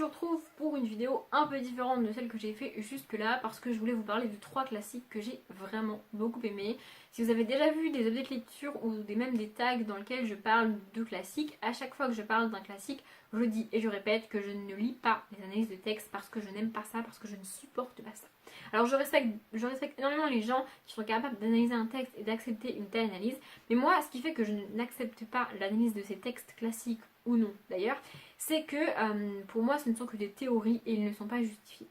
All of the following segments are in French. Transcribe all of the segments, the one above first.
retrouve pour une vidéo un peu différente de celle que j'ai fait jusque là parce que je voulais vous parler de 3 classiques que j'ai vraiment beaucoup aimés. Si vous avez déjà vu des updates lecture ou même des tags dans lesquels je parle de classiques, à chaque fois que je parle d'un classique, je dis et je répète que je ne lis pas les analyses de texte parce que je n'aime pas ça, parce que je ne supporte pas ça. Alors je respecte énormément les gens qui sont capables d'analyser un texte et d'accepter une telle analyse, mais moi ce qui fait que je n'accepte pas l'analyse de ces textes classiques ou non d'ailleurs, c'est que pour moi ce ne sont que des théories et ils ne sont pas justifiés.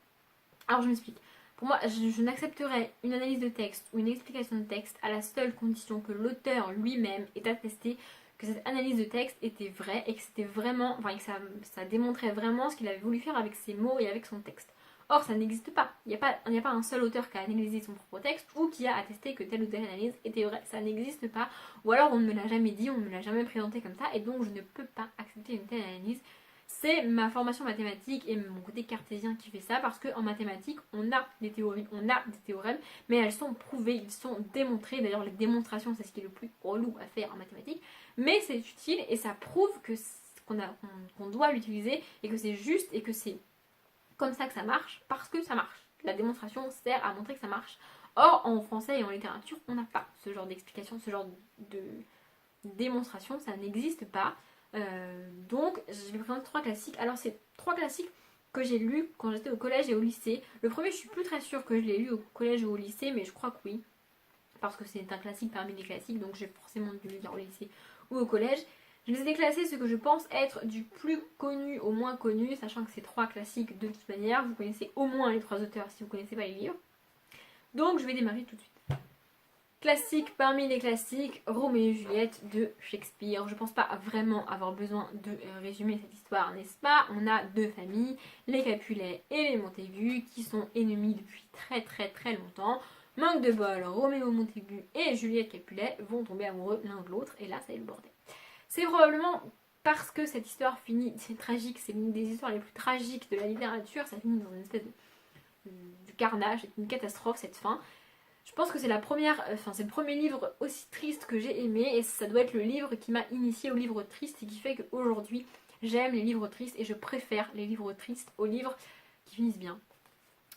Alors je m'explique. Pour moi, je n'accepterais une analyse de texte ou une explication de texte à la seule condition que l'auteur lui-même ait attesté que cette analyse de texte était vraie et que c'était vraiment, enfin que ça démontrait vraiment ce qu'il avait voulu faire avec ses mots et avec son texte. Or, ça n'existe pas. Il n'y a pas un seul auteur qui a analysé son propre texte ou qui a attesté que telle ou telle analyse était vraie. Ça n'existe pas. Ou alors on ne me l'a jamais dit, on ne me l'a jamais présenté comme ça et donc je ne peux pas accepter une telle analyse. C'est ma formation mathématique et mon côté cartésien qui fait ça parce qu'en mathématiques, on a des théories, on a des théorèmes, mais elles sont prouvées, ils sont démontrés. D'ailleurs, les démonstrations, c'est ce qui est le plus relou à faire en mathématiques, mais c'est utile et ça prouve qu'on doit l'utiliser et que c'est juste et que c'est comme ça que ça marche parce que ça marche. La démonstration sert à montrer que ça marche. Or, en français et en littérature, on n'a pas ce genre d'explication, ce genre de démonstration, ça n'existe pas. Donc je vais vous présenter 3 classiques. Alors c'est 3 classiques que j'ai lus quand j'étais au collège et au lycée. Le premier, je suis plus très sûre que je l'ai lu au collège ou au lycée, mais je crois que oui, parce que c'est un classique parmi les classiques, donc j'ai forcément dû le lire au lycée ou au collège. Je les ai déclassés ce que je pense être du plus connu au moins connu, sachant que c'est 3 classiques de toute manière. Vous connaissez au moins les 3 auteurs si vous ne connaissez pas les livres. Donc je vais démarrer tout de suite. Classique parmi les classiques, Roméo et Juliette de Shakespeare. Je pense pas vraiment avoir besoin de résumer cette histoire, n'est-ce pas? On a 2 familles, les Capulet et les Montaigu, qui sont ennemis depuis très longtemps. Manque de bol, Roméo Montaigu et Juliette Capulet vont tomber amoureux l'un de l'autre, et là ça est le bordel. C'est probablement parce que cette histoire finit, c'est tragique, c'est l'une des histoires les plus tragiques de la littérature, ça finit dans une espèce de carnage, c'est une catastrophe cette fin. Je pense que c'est c'est le premier livre aussi triste que j'ai aimé et ça doit être le livre qui m'a initié aux livres tristes et qui fait qu'aujourd'hui j'aime les livres tristes et je préfère les livres tristes aux livres qui finissent bien.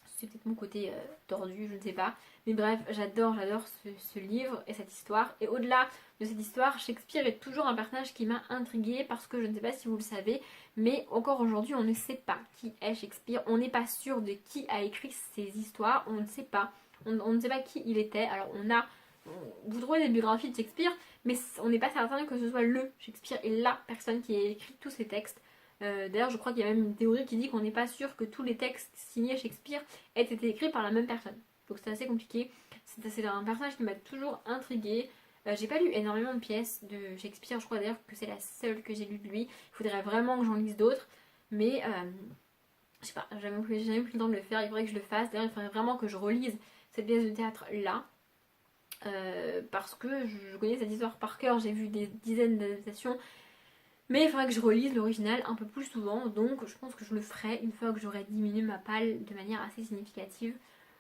C'est peut-être mon côté tordu, je ne sais pas. Mais bref, j'adore ce livre et cette histoire. Et au-delà de cette histoire, Shakespeare est toujours un personnage qui m'a intriguée parce que je ne sais pas si vous le savez, mais encore aujourd'hui on ne sait pas qui est Shakespeare. On n'est pas sûr de qui a écrit ces histoires, on ne sait pas. On ne sait pas qui il était. Alors vous trouvez des biographies de Shakespeare, mais on n'est pas certain que ce soit le Shakespeare et la personne qui a écrit tous ces textes. D'ailleurs, je crois qu'il y a même une théorie qui dit qu'on n'est pas sûr que tous les textes signés Shakespeare aient été écrits par la même personne. Donc c'est assez compliqué. C'est un personnage qui m'a toujours intriguée. J'ai pas lu énormément de pièces de Shakespeare. Je crois d'ailleurs que c'est la seule que j'ai lue de lui. Il faudrait vraiment que j'en lise d'autres. Mais je sais pas, j'ai jamais pris le temps de le faire. Il faudrait que je le fasse. D'ailleurs, il faudrait vraiment que je relise cette pièce de théâtre là. Parce que je connais cette histoire par cœur. J'ai vu des dizaines d'adaptations. Mais il faudrait que je relise l'original un peu plus souvent, donc je pense que je le ferai une fois que j'aurai diminué ma palle de manière assez significative.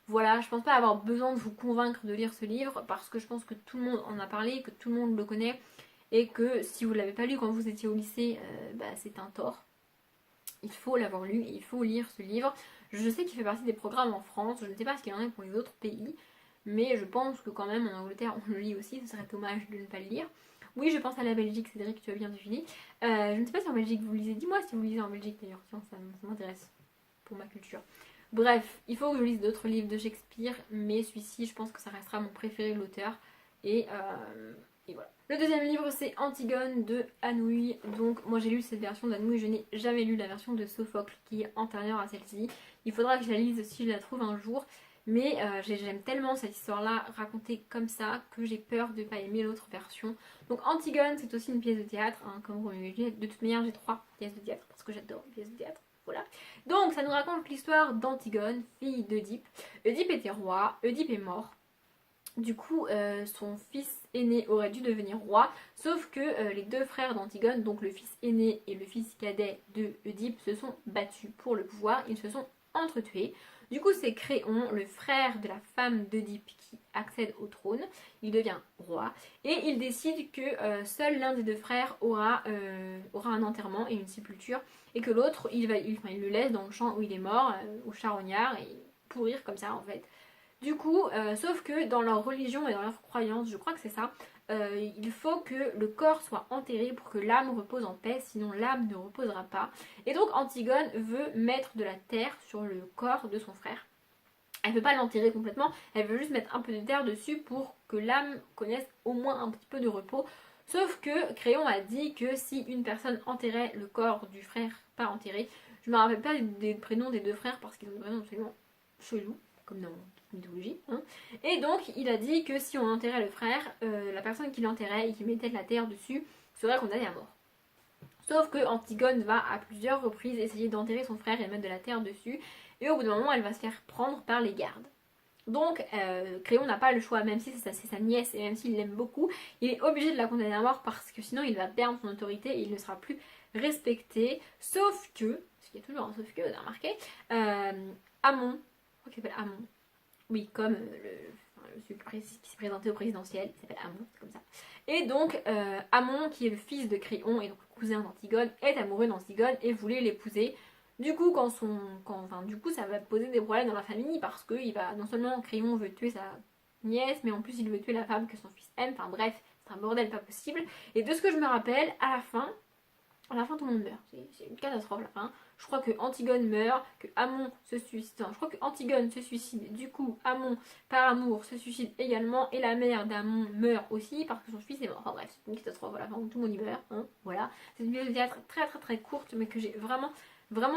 Voilà, je pense pas avoir besoin de vous convaincre de lire ce livre parce que je pense que tout le monde en a parlé, que tout le monde le connaît et que si vous ne l'avez pas lu quand vous étiez au lycée, c'est un tort. Il faut l'avoir lu et il faut lire ce livre. Je sais qu'il fait partie des programmes en France, je ne sais pas ce qu'il en est pour les autres pays, mais je pense que quand même en Angleterre on le lit aussi, ce serait dommage de ne pas le lire. Oui, je pense à la Belgique, Cédric, tu as bien deviné. Je ne sais pas si en Belgique vous lisez. Dis-moi si vous lisez en Belgique d'ailleurs, tiens, ça m'intéresse pour ma culture. Bref, il faut que je lise d'autres livres de Shakespeare, mais celui-ci, je pense que ça restera mon préféré de l'auteur. Et voilà. Le deuxième livre, c'est Antigone de Anouilh. Donc, moi j'ai lu cette version d'Anouilh, je n'ai jamais lu la version de Sophocle qui est antérieure à celle-ci. Il faudra que je la lise si je la trouve un jour. Mais j'aime tellement cette histoire-là racontée comme ça que j'ai peur de ne pas aimer l'autre version. Donc Antigone, c'est aussi une pièce de théâtre, hein, comme Roméo et Juliette. De toute manière, j'ai 3 pièces de théâtre parce que j'adore les pièces de théâtre. Voilà. Donc ça nous raconte l'histoire d'Antigone, fille d'Œdipe.Œdipe était roi,Œdipe est mort. Du coup, son fils aîné aurait dû devenir roi, sauf que les 2 frères d'Antigone, donc le fils aîné et le fils cadet deŒdipe, se sont battus pour le pouvoir. Ils se sont entretués. Du coup c'est Créon, le frère de la femme d'Oedipe qui accède au trône, il devient roi et il décide que seul l'un des deux frères aura un enterrement et une sépulture et que l'autre il le laisse dans le champ où il est mort, au charognard, et pourrir comme ça en fait. Du coup, sauf que dans leur religion et dans leur croyance, je crois que c'est ça, il faut que le corps soit enterré pour que l'âme repose en paix, sinon l'âme ne reposera pas. Et donc Antigone veut mettre de la terre sur le corps de son frère. Elle ne veut pas l'enterrer complètement, elle veut juste mettre un peu de terre dessus pour que l'âme connaisse au moins un petit peu de repos. Sauf que Créon a dit que si une personne enterrait le corps du frère pas enterré, je ne me rappelle pas des prénoms des deux frères parce qu'ils ont des prénoms absolument chelous, comme dans mythologie. Hein. Et donc il a dit que si on enterrait le frère, la personne qui l'enterrait et qui mettait de la terre dessus serait condamnée à mort. Sauf que Antigone va à plusieurs reprises essayer d'enterrer son frère et mettre de la terre dessus, et au bout d'un moment elle va se faire prendre par les gardes. Donc Créon n'a pas le choix, même si c'est sa nièce et même s'il l'aime beaucoup, il est obligé de la condamner à mort parce que sinon il va perdre son autorité et il ne sera plus respecté. Sauf que, parce qu'il y a toujours un sauf que, vous avez remarqué, Amon, je crois qu'il s'appelle Amon, oui, comme celui qui s'est présenté au présidentiel, il s'appelle Amon, c'est comme ça. Et donc Amon, qui est le fils de Créon et donc le cousin d'Antigone, est amoureux d'Antigone et voulait l'épouser. Du coup, du coup, ça va poser des problèmes dans la famille parce que non seulement Créon veut tuer sa nièce, mais en plus il veut tuer la femme que son fils aime. Enfin bref, c'est un bordel pas possible. Et de ce que je me rappelle, à la fin tout le monde meurt. C'est une catastrophe la fin. Je crois que Antigone meurt, que Amon se suicide. Non, je crois que Antigone se suicide. Du coup, Amon, par amour, se suicide également. Et la mère d'Amon meurt aussi parce que son fils est mort. Enfin bref, c'est une catastrophe à la fin où tout le monde y meurt. Hein, voilà. C'est une pièce de théâtre très très très courte, mais que j'ai vraiment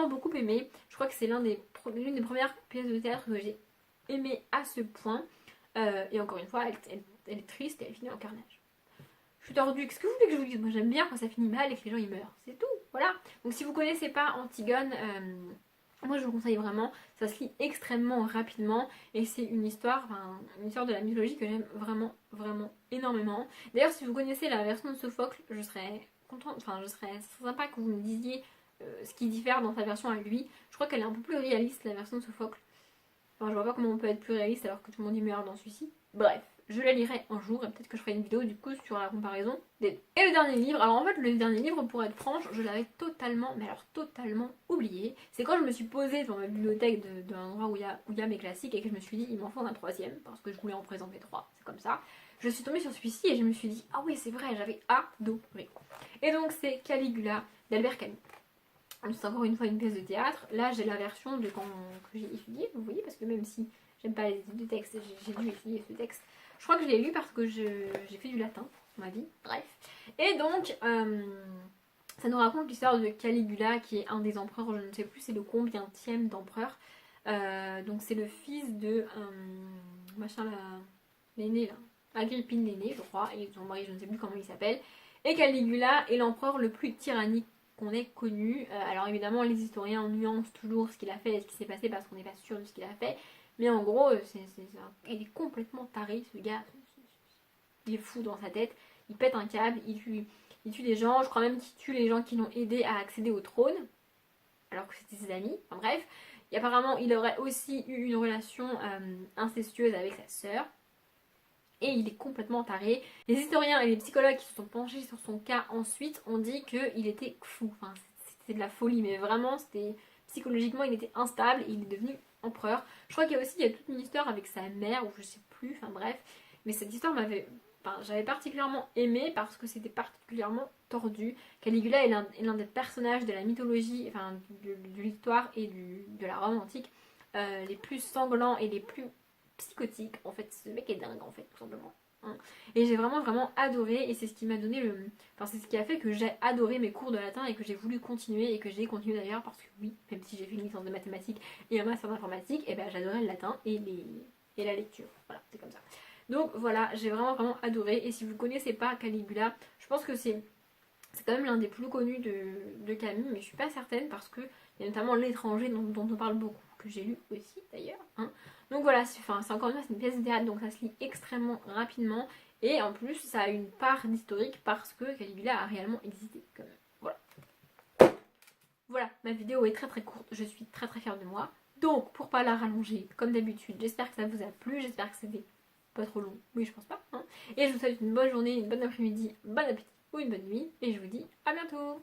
beaucoup aimé. Je crois que c'est l'une des premières pièces de théâtre que j'ai aimé à ce point. Et encore une fois, elle est triste et elle finit en carnage. Je suis tordue, qu'est-ce que vous voulez que je vous dise? Moi j'aime bien quand ça finit mal et que les gens y meurent, c'est tout, voilà. Donc si vous connaissez pas Antigone, moi je vous conseille vraiment, ça se lit extrêmement rapidement et c'est une histoire de la mythologie que j'aime vraiment énormément. D'ailleurs si vous connaissez la version de Sophocle, je serais contente, je serais sympa que vous me disiez ce qui diffère dans sa version à lui. Je crois qu'elle est un peu plus réaliste la version de Sophocle. Enfin je vois pas comment on peut être plus réaliste alors que tout le monde y meurt dans celui-ci. Bref. Je la lirai un jour et peut-être que je ferai une vidéo du coup sur la comparaison des deux. Et le dernier livre, alors en fait le dernier livre pour être franche, je l'avais totalement oublié. C'est quand je me suis posée devant ma bibliothèque de l'endroit où il y a mes classiques et que je me suis dit il m'en faut un troisième parce que je voulais en présenter trois, c'est comme ça. Je suis tombée sur celui-ci et je me suis dit ah oui c'est vrai j'avais adoré. Et donc c'est Caligula d'Albert Camus. C'est encore une fois une pièce de théâtre. Là j'ai la version que j'ai étudiée, vous voyez, parce que même si j'aime pas les études de texte, j'ai dû étudier ce texte. Je crois que je l'ai lu parce que j'ai fait du latin dans ma vie, bref. Et donc, ça nous raconte l'histoire de Caligula qui est un des empereurs, je ne sais plus c'est le combienième d'empereur. Donc c'est le fils de l'aîné là, Agrippine l'aîné je crois, et son mari je ne sais plus comment il s'appelle. Et Caligula est l'empereur le plus tyrannique qu'on ait connu. Alors évidemment les historiens nuancent toujours ce qu'il a fait et ce qui s'est passé parce qu'on n'est pas sûr de ce qu'il a fait. Mais en gros, il est complètement taré ce gars. Il est fou dans sa tête. Il pète un câble, il tue des gens. Je crois même qu'il tue les gens qui l'ont aidé à accéder au trône. Alors que c'était ses amis. Enfin bref. Et apparemment, il aurait aussi eu une relation incestueuse avec sa sœur. Et il est complètement taré. Les historiens et les psychologues qui se sont penchés sur son cas ensuite ont dit qu'il était fou. Enfin, c'était de la folie. Mais vraiment, psychologiquement, il était instable. Et il est devenu empereur. Je crois qu'il y a toute une histoire avec sa mère ou je sais plus, enfin bref. Mais cette histoire j'avais particulièrement aimé parce que c'était particulièrement tordu. Caligula est l'un des personnages de la mythologie, de l'histoire et de la Rome antique les plus sanglants et les plus psychotiques. En fait, ce mec est dingue en fait, tout simplement. Hein. Et j'ai vraiment adoré et c'est ce qui m'a donné c'est ce qui a fait que j'ai adoré mes cours de latin et que j'ai voulu continuer et que j'ai continué d'ailleurs parce que oui, même si j'ai fait une licence de mathématiques et un master d'informatique, et j'adorais le latin et la lecture. Voilà, c'est comme ça. Donc voilà, j'ai vraiment adoré et si vous connaissez pas Caligula, je pense que c'est quand même l'un des plus connus de Camus, mais je suis pas certaine parce que il y a notamment L'étranger dont on parle beaucoup, que j'ai lu aussi d'ailleurs. Hein. Donc voilà, c'est encore une fois, c'est une pièce de théâtre, donc ça se lit extrêmement rapidement. Et en plus, ça a une part d'historique parce que Caligula a réellement existé. Quand même. Voilà. Voilà, ma vidéo est très courte, je suis très fière de moi. Donc, pour pas la rallonger, comme d'habitude, j'espère que ça vous a plu, j'espère que c'était pas trop long, oui je pense pas. Hein. Et je vous souhaite une bonne journée, une bonne après-midi, bon appétit ou une bonne nuit, et je vous dis à bientôt.